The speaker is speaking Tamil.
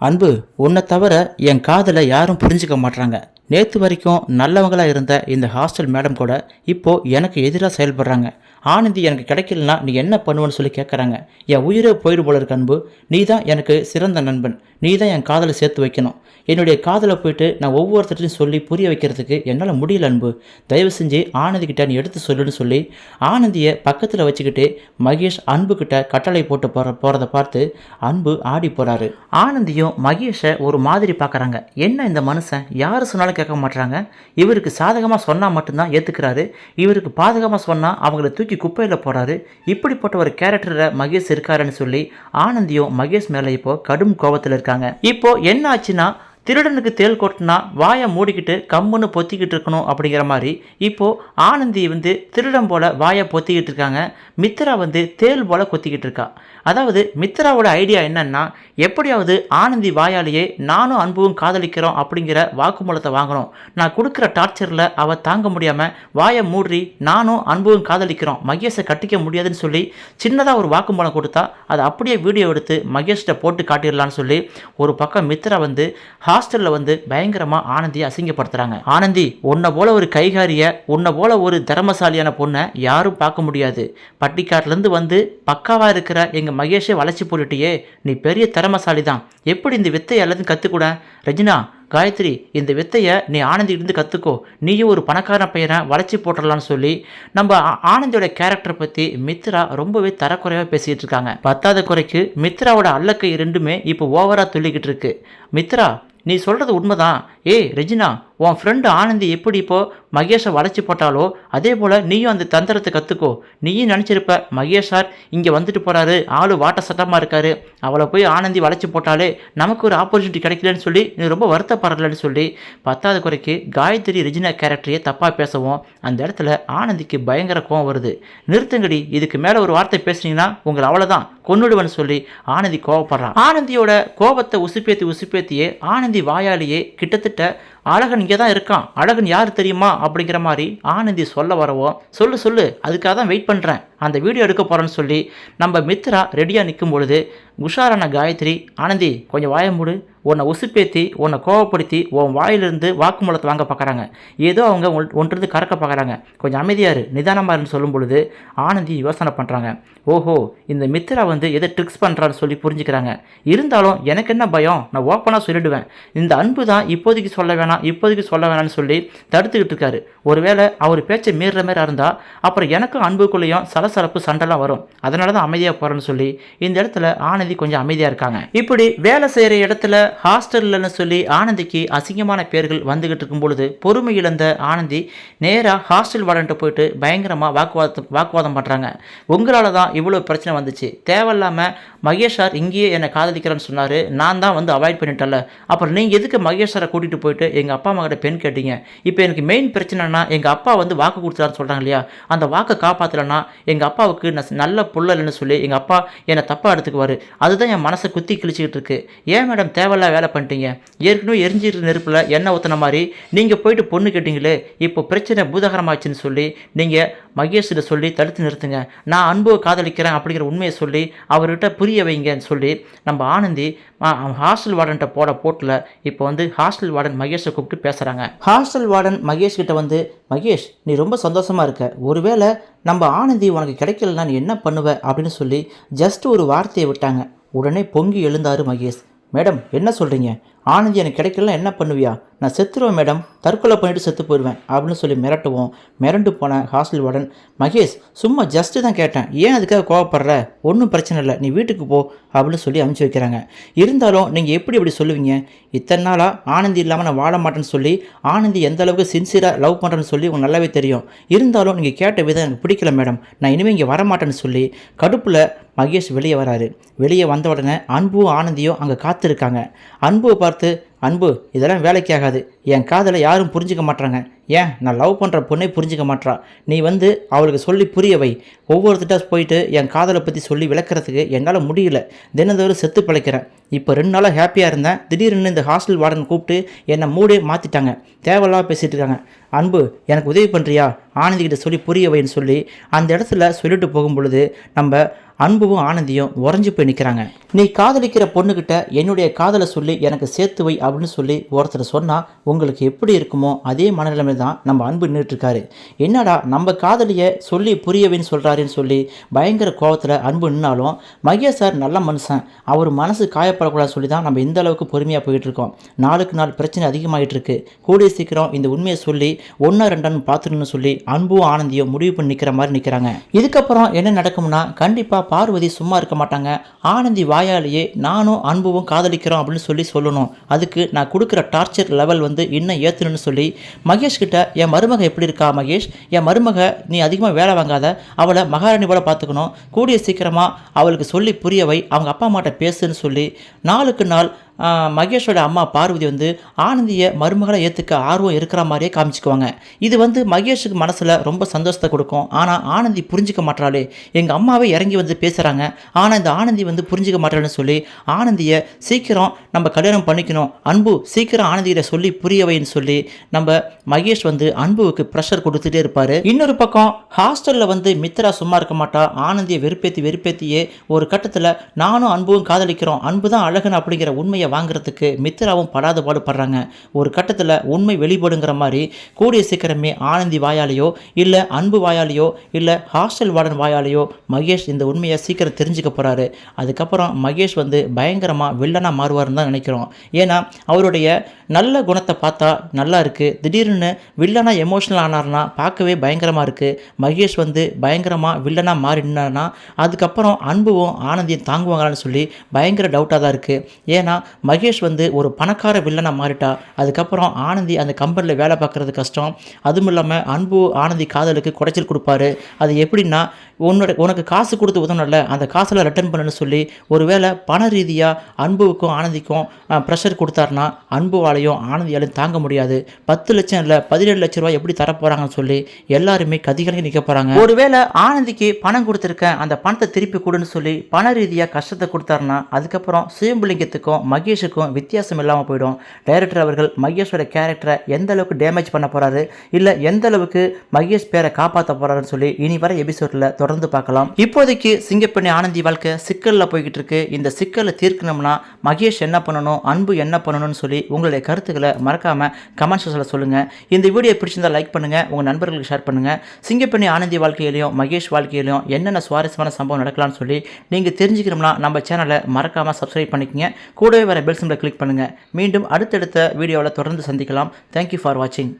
அன்பு, உன்னை தவிர என் காதலை யாரும் புரிஞ்சுக்க மாட்றாங்க. நேற்று வரைக்கும் நல்லவங்களாக இருந்த இந்த ஹாஸ்டல் மேடம் கூட இப்போது எனக்கு எதிராக செயல்படுறாங்க. ஆனந்தி எனக்கு கிடைக்கலனா நீ என்ன பண்ணுவேன்னு சொல்லி கேட்குறாங்க. என் உயிரே போயிடு போல இருக்கு அன்பு. நீ தான் எனக்கு சிறந்த நண்பன். நீ தான் என் காதலை சேர்த்து வைக்கணும். என்னுடைய காதலை போயிட்டு நான் ஒவ்வொருத்தரையும் சொல்லி புரிய வைக்கிறதுக்கு என்னால் முடியல அன்பு. தயவு செஞ்சு ஆனந்திக்கிட்ட நீ எடுத்து சொல்லுன்னு சொல்லி ஆனந்தியை பக்கத்தில் வச்சுக்கிட்டு மகேஷ் அன்புக்கிட்ட கட்டளை போட்டு போகிறத பார்த்து அன்பு ஆடி போகிறாரு. ஆனந்தியும் மகேஷை ஒரு மாதிரி பார்க்குறாங்க. என்ன இந்த மனுஷன் யார் சொன்னாலும் கேட்க மாட்டுறாங்க. இவருக்கு சாதகமாக சொன்னால் மட்டும்தான் ஏற்றுக்கிறாரு. இவருக்கு பாதகமாக சொன்னால் அவங்கள தூக்கி குப்பையில் போகிறாரு. இப்படிப்பட்ட ஒரு கேரக்டரில் மகேஷ் இருக்காருன்னு சொல்லி ஆனந்தியும் மகேஷ் மேலே இப்போது கடும் கோபத்தில் இருக்காங்க. இப்போது என்ன ஆச்சுன்னா, திருடனுக்கு தேள் கொட்டினா வாயை மூடிக்கிட்டு கம்முன்னு பொத்திக்கிட்டு இருக்கணும் அப்படிங்கிற மாதிரி இப்போது ஆனந்தி திருடன் போல் வாயை பொத்திக்கிட்டு இருக்காங்க. மித்ரா தேள் போல் கொத்திக்கிட்டு இருக்கா. அதாவது மித்ராவோட ஐடியா என்னன்னா, எப்படியாவது ஆனந்தி வாயாலேயே நானும் அன்பும் காதலிக்கிறோம் அப்படிங்கிற வாக்குமூலத்தை வாங்கணும். நான் கொடுக்குற டார்ச்சரில் அவள் தாங்க முடியாமல் வாயை மூடி நானும் அன்பும் காதலிக்கிறோம், மகேஷை கட்டிக்க முடியாதுன்னு சொல்லி சின்னதாக ஒரு வாக்குமூலம் கொடுத்தா அதை அப்படியே வீடியோ எடுத்து மகேஷ்கிட்ட போட்டு காட்டிடலான்னு சொல்லி ஒரு பக்கம் மித்ரா ஹாஸ்டலில் பயங்கரமாக ஆனந்தியை அசிங்கப்படுத்துகிறாங்க. ஆனந்தி, உன்னை போல ஒரு கைகாரிய, உன்னை போல ஒரு திறமசாலியான பொண்ணை யாரும் பார்க்க முடியாது. பட்டிக்காட்டிலேருந்து பக்காவாக இருக்கிற எங்கள் மகேஷை வளைச்சி போட்டுட்டியே, நீ பெரிய திறமசாலி தான். எப்படி இந்த வித்தையை எல்லாத்தையும் கற்றுக்கூட? ரஜினா, காயத்ரி, இந்த வித்தையை நீ ஆனந்திக்கிட்டேருந்து கற்றுக்கோ. நீயும் ஒரு பணக்காரன் பையனை வளைச்சி போட்டுடலான்னு சொல்லி நம்ம ஆனந்தியோட கேரக்டரை பற்றி மித்ரா ரொம்பவே தரக்குறைவாக பேசிகிட்டு இருக்காங்க. பத்தாத குறைக்கு மித்ராவோட அல்லக்கை ரெண்டுமே இப்போ ஓவராக துள்ளிக்கிட்டு இருக்கு. மித்ரா, நீ சொல்கிறது உண்மைதான். ஏய் ரெஜினா, உன் ஃப்ரெண்டு ஆனந்தி எப்படி இப்போது மகேஷை வளைச்சி போட்டாலோ அதே போல் நீயும் அந்த தந்திரத்தை கற்றுக்கோ. நீயும் நினச்சிருப்ப மகேஷ் சார் இங்கே வந்துட்டு போகிறாரு, ஆளு வாட்ட சட்டமாக இருக்காரு, அவளை போய் ஆனந்தி வளைச்சி போட்டாலே நமக்கு ஒரு ஆப்பர்ச்சுனிட்டி கிடைக்கலன்னு சொல்லி நீ ரொம்ப வருத்தப்படலன்னு சொல்லி பத்தாவது குறைக்கு காயத்ரி ரெஜினா கேரக்டரையே தப்பாக பேசவும் அந்த இடத்துல ஆனந்திக்கு பயங்கர கோவம் வருது. நிறுத்துங்கடி, இதுக்கு மேலே ஒரு வார்த்தை பேசுனீங்கன்னா உங்களை அவ்வளோதான் கொன்னுடுவேன்னு சொல்லி ஆனந்தி கோவப்படுறான். ஆனந்தியோட கோபத்தை உசுப்பேத்தியே ஆனந்தி வாயாலேயே கிட்டத்தட்ட அழகன் இங்கே தான் இருக்கான், அழகன் யார் தெரியுமா அப்படிங்கிற மாதிரி ஆனந்தி சொல்ல வரவோ சொல்லு அதுக்காக தான் வெயிட் பண்ணுறேன், அந்த வீடியோ எடுக்க போகிறேன்னு சொல்லி நம்ம மித்ரா ரெடியாக நிற்கும் பொழுது உஷாரான காயத்ரி, ஆனந்தி கொஞ்சம் வாய மூடு, உன்னை உசுப்பேற்றி உன்னை கோவப்படுத்தி உன் வாயிலிருந்து வாக்குமூலத்தை வாங்க பார்க்குறாங்க. ஏதோ அவங்க ஒன்றிருந்து கறக்க பார்க்குறாங்க. கொஞ்சம் அமைதியாரு, நிதானமாக இருந்து சொல்லும் பொழுது ஆனந்தி யோசனை பண்ணுறாங்க. ஓஹோ, இந்த மித்ரா எதை ட்ரிக்ஸ் பண்ணுறான்னு சொல்லி புரிஞ்சுக்கிறாங்க. இருந்தாலும் எனக்கு என்ன பயம், நான் ஓப்பனாக சொல்லிடுவேன். இந்த அன்பு தான் இப்போதைக்கு சொல்ல வேணாம்னு சொல்லி தடுத்துக்கிட்டு இருக்காரு. ஒருவேளை அவர் பேச்சை மீறுற மாதிரி இருந்தால் அப்புறம் எனக்கும் அன்புக்குள்ளேயும் சலசலப்பு சண்டைலாம் வரும். அதனால தான் அமைதியாக போகிறேன்னு சொல்லி இந்த இடத்துல ஆனந்தி கொஞ்சம் அமைதியாக இருக்காங்க. இப்படி வேலை செய்கிற இடத்துல ஹாஸ்டல்லன்னு சொல்லி ஆனந்திக்கு அசிங்கமான பேர்கள் வந்துகிட்டு இருக்கும் பொழுது பொறுமை இழந்த ஆனந்தி நேராக ஹாஸ்டல் வார்டன்ட்டு போயிட்டு பயங்கரமாக வாக்குவாதம் பண்ணுறாங்க. உங்களால் தான் இவ்வளோ பிரச்சனை வந்துச்சு, தேவையில்லாமல் மகேஷ் சார் இங்கேயே என்னை காதலிக்கிறேன்னு சொன்னார், நான் தான் அவாய்ட் பண்ணிட்டேன்ல, அப்புறம் நீங்கள் எதுக்கு மகேஷ் சாரை கூட்டிகிட்டு போயிட்டு எங்கள் அப்பா அம்மா கிட்ட பெண் கேட்டீங்க? இப்போ எனக்கு மெயின் பிரச்சனைனா எங்கள் அப்பா வாக்கு கொடுத்தாருன்னு சொல்கிறாங்க இல்லையா, அந்த வாக்கை காப்பாற்றலைன்னா எங்கள் அப்பாவுக்கு நான் நல்ல புள்ளலன்னு சொல்லி எங்கள் அப்பா என்னை தப்பாக எடுத்துக்குவார். அதுதான் என் மனசை குத்தி கிழிச்சிக்கிட்டு இருக்கு. ஏன் மேடம் தேவையில்ல வேலை பண்ணிட்டீங்க? ஏற்கனவே எரிஞ்சிட்டு நெருப்பில் எண்ணெய் ஊற்றின மாதிரி நீங்கள் போயிட்டு பொண்ணு கேட்டீங்களே, இப்போ பிரச்சனை பூதகரமாச்சுன்னு சொல்லி நீங்கள் மகேஷ்கிட்ட சொல்லி தடுத்து நிறுத்துங்க. நான் அன்புவை காதலிக்கிறேன் அப்படிங்கிற உண்மையை சொல்லி அவர்கிட்ட புரிய வைங்கன்னு சொல்லி நம்ம ஆனந்தி ஹாஸ்டல் வார்டன்ட்ட போட்டில் இப்போ ஹாஸ்டல் வார்டன் மகேஷை கூப்பிட்டு பேசுகிறாங்க. ஹாஸ்டல் வார்டன் மகேஷ் கிட்ட மகேஷ், நீ ரொம்ப சந்தோஷமாக இருக்க, ஒருவேளை நம்ம ஆனந்தி உனக்கு கிடைக்கலன்னா நீ என்ன பண்ணுவ அப்படின்னு சொல்லி ஜஸ்ட் ஒரு வார்த்தையை விட்டாங்க. உடனே பொங்கி எழுந்தார் மகேஷ். மேடம், என்ன சொல்கிறீங்க? ஆனந்தி எனக்கு கிடைக்கலாம் என்ன பண்ணுவியா? நான் செத்துருவேன் மேடம், தற்கொலை பண்ணிவிட்டு செத்து போயிடுவேன் அப்படின்னு சொல்லி மிரண்டு போன ஹாஸ்டல் வார்டன், மகேஷ் சும்மா ஜஸ்ட்டு தான் கேட்டேன், ஏன் அதுக்காக கோவப்படுற? ஒன்றும் பிரச்சனை இல்லை, நீ வீட்டுக்கு போ அப்படின்னு சொல்லி அனுப்பிச்சி வைக்கிறாங்க. இருந்தாலும் நீங்கள் எப்படி சொல்லுவீங்க? இத்தனை நாளாக ஆனந்தி இல்லாமல் நான் வாழ மாட்டேன்னு சொல்லி ஆனந்தி எந்த அளவுக்கு சின்சியராக லவ் பண்ணுறேன்னு சொல்லி உங்களுக்கு நல்லாவே தெரியும். இருந்தாலும் நீங்கள் கேட்ட விதம் எனக்கு பிடிக்கல மேடம், நான் இனிமேல் இங்கே வரமாட்டேன்னு சொல்லி கடுப்பில் மகேஷ் வெளியே வராரு. வெளியே வந்த உடனே அன்பும் ஆனந்தியும் அங்கே காத்திருக்காங்க. அன்புவை பார்த்து, அன்பு இதெல்லாம் வேலைக்கு ஆகாது, என் காதலை யாரும் புரிஞ்சிக்க மாட்டாங்க, ஏன் நான் லவ் பண்ணுற பொண்ணை புரிஞ்சிக்க மாட்டா, நீ அவளுக்கு சொல்லி புரிய வை. ஒவ்வொருத்திட்ட போயிட்டு என் காதலை பற்றி சொல்லி விளக்குறதுக்கு என்னால் முடியல, தினந்தோறும் செத்து பிழைக்கிறேன். இப்போ 2 நாளாக ஹாப்பியாக இருந்தேன், திடீர்னு இந்த ஹாஸ்டல் வார்டன் கூப்பிட்டு என்னை மூடே மாற்றிட்டாங்க, தேவையில்லாம பேசிகிட்டு இருக்காங்க. அன்பு எனக்கு உதவி பண்ணுறியா, ஆனந்திக்கிட்ட சொல்லி புரிய வைன்னு சொல்லி அந்த இடத்துல சொல்லிட்டு போகும் பொழுது நம்ம அன்புவும் ஆனந்தியும் உறைஞ்சு போய் நிற்கிறாங்க. நீ காதலிக்கிற பொண்ணுக்கிட்ட என்னுடைய காதலை சொல்லி எனக்கு சேர்த்து வை அப்படின்னு சொல்லி ஒருத்தர் சொன்னால் உங்களுக்கு எப்படி இருக்குமோ அதே மனநிலைமை தான் நம்ம அன்பு நின்றுட்டுருக்காரு. என்னடா நம்ம காதலியை சொல்லி புரியவைன்னு சொல்கிறாருன்னு சொல்லி பயங்கர கோபத்தில் அன்பு நின்னாலும் மகேஷ் சார் நல்ல மனுஷன், அவர் மனசு காயப்படக்கூடாது சொல்லி தான் நம்ம இந்த அளவுக்கு பொறுமையாக போயிட்டு இருக்கோம். நாளுக்கு நாள் பிரச்சனை அதிகமாகிட்டு இருக்கு. கூடிய சீக்கிரம் இந்த உண்மையை சொல்லி ஒன்றா ரெண்டான்னு பார்த்துன்னு சொல்லி அன்பும் ஆனந்தியும் முடிவு பண்ணி நிற்கிற மாதிரி நிற்கிறாங்க. இதுக்கப்புறம் என்ன நடக்கும்னா கண்டிப்பாக பார்வதி சும்மா இருக்க மாட்டாங்க. ஆனந்தி வாயாலேயே நானும் அன்புவும் காதலிக்கிறோம் அப்படின்னு சொல்லணும். அதுக்கு நான் கொடுக்குற டார்ச்சர் லெவல் இன்னும் ஏற்றணும்னு சொல்லி மகேஷ் கிட்ட, என் மருமக எப்படி இருக்கா மகேஷ், என் மருமக நீ அதிகமாக வேலை வாங்காத, அவளை மகாராணி போல பார்த்துக்கணும், கூடிய சீக்கிரமாக அவளுக்கு சொல்லி புரியவை, அவங்க அப்பா அம்மாட்ட பேசுன்னு சொல்லி நாளுக்கு நாள் மகேஷோட அம்மா பார்வதி ஆனந்தியை மருமகளை ஏற்றுக்க ஆர்வம் இருக்கிற மாதிரியே காமிச்சிக்குவாங்க. இது மகேஷுக்கு மனசில் ரொம்ப சந்தோஷத்தை கொடுக்கும். ஆனால் ஆனந்தி புரிஞ்சிக்க மாட்டாளே, எங்கள் அம்மாவே இறங்கி பேசுகிறாங்க, ஆனால் இந்த ஆனந்தி புரிஞ்சிக்க மாட்டாள்னு சொல்லி ஆனந்தியை சீக்கிரம் நம்ம கல்யாணம் பண்ணிக்கணும், அன்பு சீக்கிரம் ஆனந்தியிட சொல்லி புரியவைன்னு சொல்லி நம்ம மகேஷ் அன்புவுக்கு ப்ரெஷர் கொடுத்துட்டே இருப்பார். இன்னொரு பக்கம் ஹாஸ்டலில் மித்ரா சும்மா இருக்க மாட்டா. ஆனந்தியை வெறுப்பேற்றியே ஒரு கட்டத்தில் நானும் அன்புவும் காதலிக்கிறோம், அன்பு தான் அழகன் அப்படிங்கிற உண்மையை வாங்குறதுக்கு மித்ராவும் படாத பாடுபடுறாங்க. ஒரு கட்டத்தில் உண்மை வெளிப்படுங்கிற மாதிரி கூடிய சீக்கிரமே ஆனந்தி வாயாலேயோ இல்லை அன்பு வாயாலேயோ இல்லை ஹாஸ்டல் வார்டன் வாயாலேயோ மகேஷ் இந்த உண்மையை சீக்கிரம் தெரிஞ்சுக்க போகிறாரு. அதுக்கப்புறம் மகேஷ் பயங்கரமாக வில்லனாக மாறுவார்னு தான் நினைக்கிறோம். ஏன்னா அவருடைய நல்ல குணத்தை பார்த்தா நல்லா இருக்குது, திடீர்னு வில்லனாக எமோஷனல் ஆனார்னா பார்க்கவே பயங்கரமாக இருக்குது. மகேஷ் பயங்கரமாக வில்லனாக மாறினார்னா அதுக்கப்புறம் அன்புவும் ஆனந்தியும் தாங்குவாங்களான்னு சொல்லி பயங்கர டவுட்டாக தான் இருக்குது. ஏன்னா மகேஷ் ஒரு பணக்கார வில்லனாக மாறிட்டா அதுக்கப்புறம் ஆனந்தி அந்த கம்பெனியில் வேலை பார்க்குறது கஷ்டம். அதுவும் இல்லாமல் அன்பு ஆனந்தி காதலுக்கு குடைச்சல் கொடுப்பாரு. அது எப்படின்னா உனக்கு காசு கொடுத்து உதவணும்ல, அந்த காசில் ரிட்டர்ன் பண்ணுன்னு சொல்லி ஒருவேளை பண ரீதியாக அன்புவுக்கும் ஆனந்திக்கும் ப்ரெஷர் கொடுத்தாருனா அன்புவாலையும் ஆனந்தியாலையும் தாங்க முடியாது. 10 லட்சம் இல்லை 17 லட்ச ரூபாய் எப்படி தரப்போகிறாங்கன்னு சொல்லி எல்லாருமே கதிகலங்கி நிற்க போகிறாங்க. ஒருவேளை ஆனந்திக்கு பணம் கொடுத்துருக்கேன், அந்த பணத்தை திருப்பி கொடுன்னு சொல்லி பண ரீதியாக கஷ்டத்தை கொடுத்தாருனா அதுக்கப்புறம் சுயம்புலிங்கத்துக்கும் மகேஷுக்கும் வித்தியாசம் இல்லாமல் போயிடும். டைரக்டர் அவர்கள் மகேஷோட கேரக்டரை எந்த அளவுக்கு டேமேஜ் பண்ண போகிறாரு, இல்லை எந்த அளவுக்கு மகேஷ் பேரை காப்பாற்ற போகிறாருன்னு சொல்லி இனி வர எபிசோடில் தொடர்ந்து பார்க்கலாம். இப்போதைக்கு சிங்கப்பெண்ணி ஆனந்தி வாழ்க்கை சிக்கலில் போய்கிட்டு இருக்கு. இந்த சிக்கலை தீர்க்கணும்னா மகேஷ் என்ன பண்ணணும், அன்பு என்ன பண்ணணும்னு சொல்லி உங்களுடைய கருத்துக்களை மறக்காமல் கமெண்ட் செக்ஷனில் சொல்லுங்கள். இந்த வீடியோ பிடிச்சிருந்தால் லைக் பண்ணுங்கள், உங்கள் நண்பர்களுக்கு ஷேர் பண்ணுங்கள். சிங்கப்பெண்ணி ஆனந்தி வாழ்க்கையிலையும் மகேஷ் வாழ்க்கையிலையும் என்னென்ன சுவாரஸ்யமான சம்பவம் நடக்கலாம்னு சொல்லி நீங்கள் தெரிஞ்சுக்கணும்னா நம்ம சேனலை மறக்காமல் சப்ஸ்கிரைப் பண்ணிக்கங்க. கூடவே வர பெல் சிம்பலை கிளிக் பண்ணுங்கள். மீண்டும் அடுத்தடுத்த வீடியோவில் தொடர்ந்து சந்திக்கலாம். தேங்க்யூ ஃபார் வாட்சிங்.